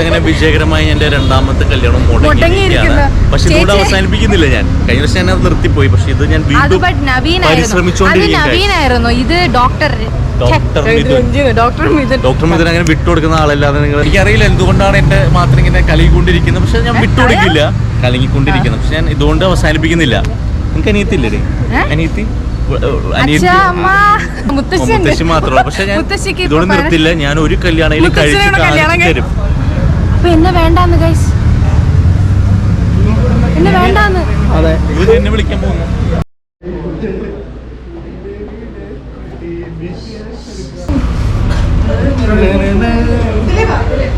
അങ്ങനെ വിജയകരമായി എന്റെ രണ്ടാമത്തെ കല്യാണം മുടങ്ങിയിരിക്കുകയാണ്. പക്ഷെ ഇതുകൂടെ അവസാനിപ്പിക്കുന്നില്ല ഞാൻ. കഴിഞ്ഞ വർഷം ഞാൻ അത് നിർത്തിപ്പോയി. പക്ഷെ ഇത് ഞാൻ വീണ്ടും പരിശ്രമിച്ചുകൊണ്ടിരിക്കുകയാണ്. ഇത് ഡോക്ടർ മിഥുൻ അങ്ങനെ വിട്ടുകൊടുക്കുന്ന ആളല്ലാതെ നിങ്ങൾ എനിക്കറിയില്ല എന്തുകൊണ്ടാണ് എന്റെ മാത്രം ഇങ്ങനെ കലങ്ങിക്കൊണ്ടിരിക്കുന്നത്. പക്ഷെ ഞാൻ വിട്ടുകൊടുക്കില്ല, കലങ്ങിക്കൊണ്ടിരിക്കുന്നത്. പക്ഷെ ഞാൻ ഇതുകൊണ്ട് അവസാനിപ്പിക്കുന്നില്ല. നിങ്ങൾക്ക് അനിയത്തില്ലേ? അനിയത്തി മുത്തശ്ശി മാത്രമല്ല. പക്ഷെ ഞാൻ ഇതുകൊണ്ട് നിർത്തില്ല. ഞാൻ ഒരു കല്യാണം കഴിച്ചു തരും. എന്നെ വേണ്ടാന്ന് ഗൈസ്, എന്നെ വേണ്ടാന്ന്. അതെ, എന്നെ വിളിക്കാൻ പോകുന്നു.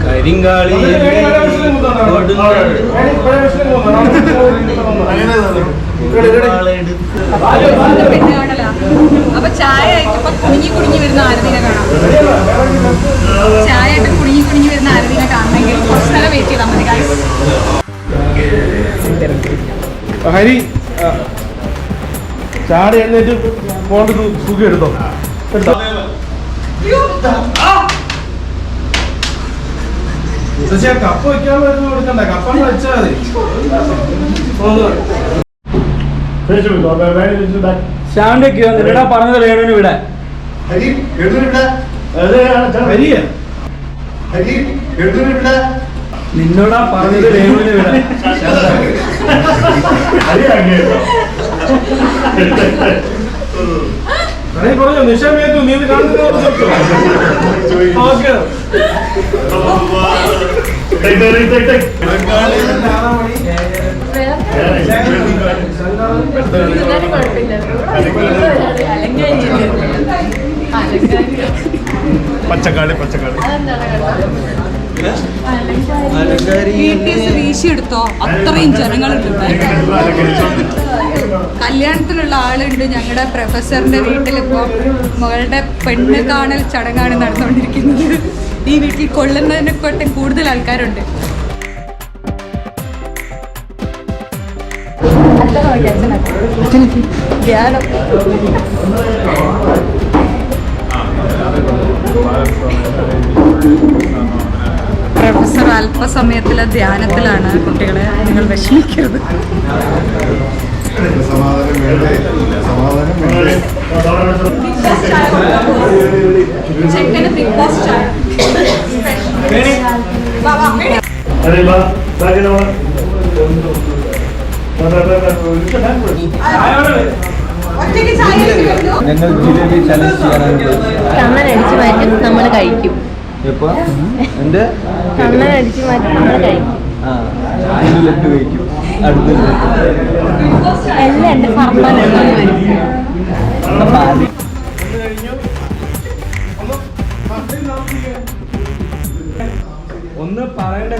കരിങ്കാളി അപ്പൊ ചായ കുടുങ്ങി കുടുങ്ങി വരുന്ന ആരതിനെ കാണാം. ചായ കുടുങ്ങി കുടുങ്ങി വരുന്ന ആരതിനെ കാണണമെങ്കിൽ കുറച്ച് നേരം വെയിറ്റ് ചെയ്താൽ മതി ഗൈസ്. ഹരി ചാടി എഴുന്നേറ്റ് പോണ്ട് സുഖം എടുത്തോ. കപ്പ വെക്കാനുള്ള കൊടുക്കണ്ട, കപ്പ വെച്ചാൽ മതി. പറഞ്ഞത് രേണുവിന് ഇവിടെ നിന്നോടാ പറഞ്ഞത് രേണുവിന് ഇവിടെ. പറഞ്ഞു നിഷേധു നീ ഇത് കാണുന്നത് പച്ചക്കാളി വീശിയെടുത്തോ, അത്രയും ജനങ്ങളുണ്ട്. കല്യാണത്തിനുള്ള ആളുണ്ട്. ഞങ്ങളുടെ പ്രൊഫസറിന്റെ വീട്ടിലിപ്പോ മകളുടെ പെണ്ണ് കാണൽ ചടങ്ങാണ് നടന്നുകൊണ്ടിരിക്കുന്നത്. ഈ വീട്ടിൽ കൊള്ളുന്നതിനെക്കൊട്ടും കൂടുതൽ ആൾക്കാരുണ്ട്. പ്രൊഫസർ അല്പസമയത്തിലെ ധ്യാനത്തിലാണ്. കുട്ടികളെ നിങ്ങൾ വിഷമിക്കരുത്. ഞങ്ങൾ ജിലേബി ചലഞ്ച് ചെയ്യാനാണ്. കണ്ണനടിച്ചു മാറ്റും, നമ്മൾ കഴിക്കും. കണ്ണനടിച്ചു മാറ്റും, നമ്മൾ കഴിക്കും. ലഡ്ഡു കഴിക്കും. എല്ലാം എന്റെ ഫർമാനെടുക്കാൻ വരും. ഒന്ന് പറയണ്ടേ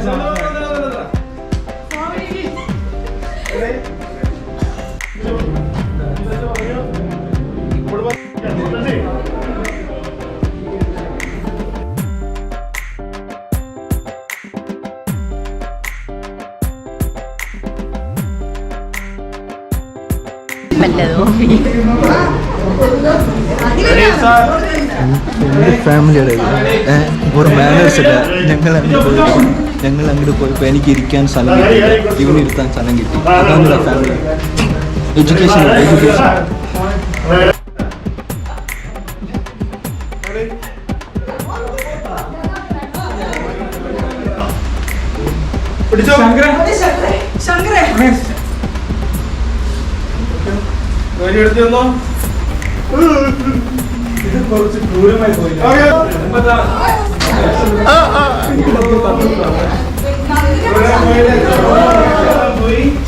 ഫാമിലിയുടെ ഒരു മാനേഴ്സ് ഇല്ല. ഞങ്ങൾ അങ്ങോട്ട് പോയപ്പോൾ എനിക്ക് ഇരിക്കാൻ സ്ഥലം കിട്ടിയില്ല, ഇവനിരുത്താൻ സ്ഥലം കിട്ടി. അതാണ് ഫാമിലി. എഡ്യൂക്കേഷൻ ഇത് കുറച്ച് ക്രൂരമായി പോയി.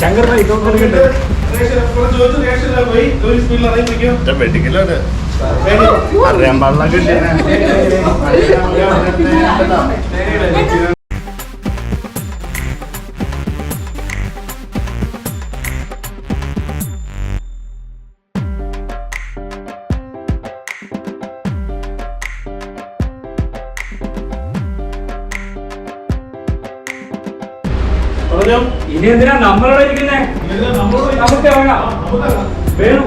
ശങ്കർ അറിയാൻ പാടില്ല. ഇനി എന്തിനാ നമ്മളോട് ഇരിക്കുന്നേ? നമുക്ക് ഇറങ്ങാം. വേണം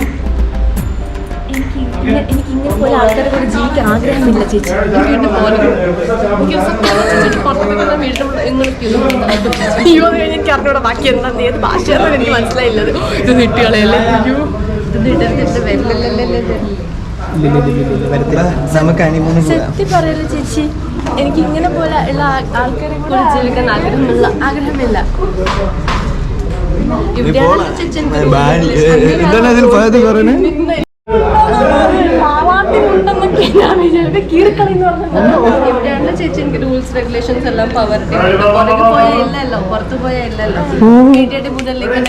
എനിക്ക് ഇങ്ങനെ പോലെ ആൾക്കാരെ പോലെ ജീവിക്കാൻ ആഗ്രഹമില്ല ചേച്ചി. വീണ്ടും പോലെ അയ്യോ എനിക്ക് അറിഞ്ഞൂടെ ബാക്കി എന്താ ഏത് ഭാഷയാണെന്ന് എനിക്ക് മനസ്സിലായില്ലത്. ഇത് നീട്ടുകളയല്ലേ നമുക്ക് അനിമൂന്ന് സത്യം പറയല്ലോ ചേച്ചി, എനിക്ക് ഇങ്ങനെ പോലെ ഉള്ള ആൾക്കാരെ കൂടെ ജീവിക്കാൻ ആഗ്രഹമില്ല. ഇവിടെയാണ് ചേച്ചി എന്താണ് അതിൽ പോയത് പറയുന്നത്? ഇവിടെയാണ് ചേച്ചി എനിക്ക് റൂൾസ് റെഗുലേഷൻസ് എല്ലാം പവർ പോയാ ഇല്ലല്ലോ, പുറത്ത് പോയാ ഇല്ലല്ലോ. കേട്ടിട്ട് മുതലേക്ക്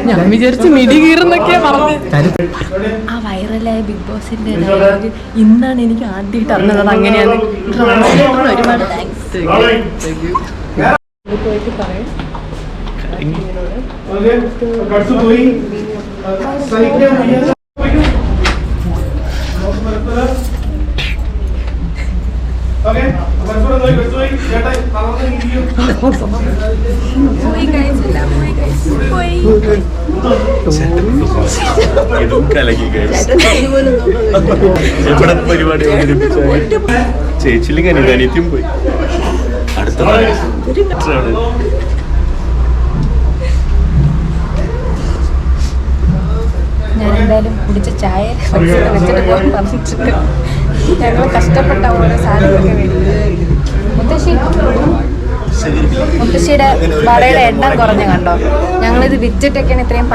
ഞാൻ വിചാരിച്ചു മിടി കീറുന്നൊക്കെയാ പറഞ്ഞു. ആ വൈറലായ ബിഗ് ബോസിന്റെ ഡയലോഗ് ഇന്നാണ് എനിക്ക് ആദ്യമായിട്ട് അറിഞ്ഞത് അങ്ങനെയാണ്. ട്രാൻസ്ലേറ്ററിന് ഒരുപാട് താങ്ക്സ്. പോയിട്ട് പറയും ഇതും കലക്കി എവിടെ പരിപാടി ചേച്ചിയിലും അനിയത്തിയും പോയി. അടുത്ത ഞാൻ എന്തായാലും കുടിച്ച ചായ വെച്ചിട്ട് പോകാൻ പറഞ്ഞിട്ടുണ്ട്. ഞങ്ങൾ കഷ്ടപ്പെട്ട ഓരോ സാധനങ്ങളൊക്കെ വേണ്ടി. മുത്തശ്ശിയുടെ വടയുടെ എണ്ണം കുറഞ്ഞ കണ്ടോ? ഞങ്ങളിത് വിറ്റിട്ടൊക്കെയാണ് ഇത്രയും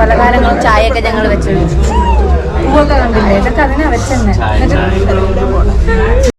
പലഹാരങ്ങളും ചായയൊക്കെ ഞങ്ങൾ വെച്ചത്. പൂവൊക്കെ കണ്ടില്ലേ? ഇതൊക്കെ അതിനാ വെച്ചെന്നെ. എന്നിട്ട്